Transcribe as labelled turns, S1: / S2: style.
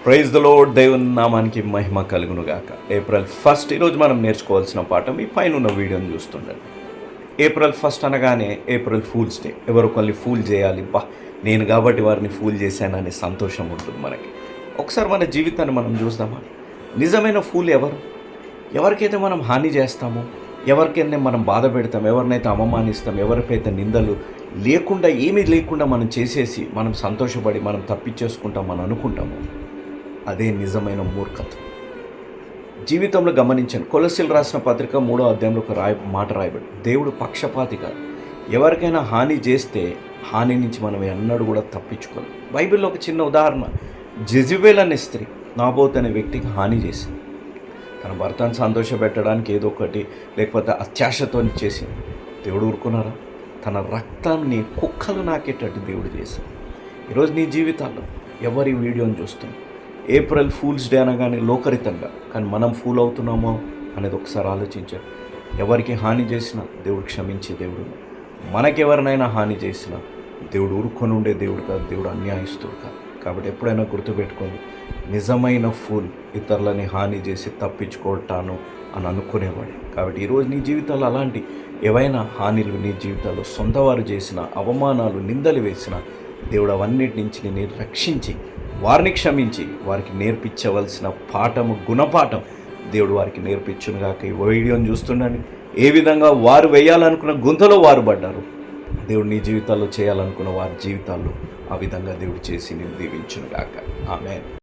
S1: Praise the lord. దేవుని నామానికి మహిమ కలుగునుగాక. ఏప్రిల్ 1 ఈరోజు మనం నేర్చుకోవాల్సిన పాఠం ఈ పైన ఉన్న వీడియోని చూస్తుండండి. ఏప్రిల్ 1 అనగానే ఏప్రిల్ ఫూల్స్ డే. ఎవరు కొన్ని ఫూల్ చేయాలి, నేను కాబట్టి వారిని ఫూల్ చేశాననే సంతోషం ఉంటుంది మనకి. ఒకసారి మన జీవితాన్ని మనం చూద్దామా? నిజమైన ఫూల్ ఎవరు? ఎవరికైతే మనం హాని చేస్తామో, ఎవరికైతే మనం బాధ పెడతాం, ఎవరినైతే అవమానిస్తాం, ఎవరికైతే నిందలు లేకుండా ఏమీ లేకుండా మనం చేసేసి మనం సంతోషపడి మనం తప్పించేసుకుంటాం మనం అనుకుంటాము, అదే నిజమైన మూర్ఖత్వం. జీవితంలో గమనించండి. కొలస్సీలు రాసిన పత్రిక 3వ అధ్యాయంలో ఒక మాట రాయబడి, దేవుడు పక్షపాతి కాదు. ఎవరికైనా హాని చేస్తే హాని నుంచి మనం ఎన్నడూ కూడా తప్పించుకోవాలి. బైబిల్లో ఒక చిన్న ఉదాహరణ. జెజబెల్ అనే స్త్రీ నాబోతు అనే వ్యక్తికి హాని చేసింది. తన భర్తను సంతోషపెట్టడానికి ఏదో ఒకటి లేకపోతే అత్యాశతో చేసింది. దేవుడు ఊరుకున్నారా? తన రక్తాన్ని కుక్కలు నాకేటట్టు దేవుడు చేశాడు. ఈరోజు నీ జీవితాల్లో ఎవరి వీడియోని చూస్తున్నాం? ఏప్రిల్ ఫూల్స్ డే అనగానే లోకరితంగా, కానీ మనం ఫూల్ అవుతున్నామో అనేది ఒకసారి ఆలోచించాడు. ఎవరికి హాని చేసినా దేవుడు క్షమించే దేవుడు. మనకెవరినైనా హాని చేసినా దేవుడు ఊరుకొని ఉండే దేవుడు కాదు, దేవుడు అన్యాయస్తుడు కాదు. కాబట్టి ఎప్పుడైనా గుర్తుపెట్టుకొని, నిజమైన ఫూల్ ఇతరులని హాని చేసి తప్పించుకుంటాను అని అనుకునేవాడే. కాబట్టి ఈరోజు నీ జీవితాల్లో అలాంటి ఏవైనా హానిలు నీ జీవితాల్లో సొంతవారు చేసిన అవమానాలు నిందలు వేసిన దేవుడు అవన్నిటి నుంచి నేను రక్షించి వారిని క్షమించి వారికి నేర్పించవలసిన పాఠము గుణపాఠం దేవుడు వారికి నేర్పించునుగాక. ఈ వీడియోని చూస్తుండండి. ఏ విధంగా వారు వేయాలనుకున్న గుంతలో వారు పడ్డారు, దేవుడు నీ జీవితాల్లో చేయాలనుకున్న వారి జీవితాల్లో ఆ విధంగా దేవుడు చేసి నేను దీవించునుగాక. ఆమేన్.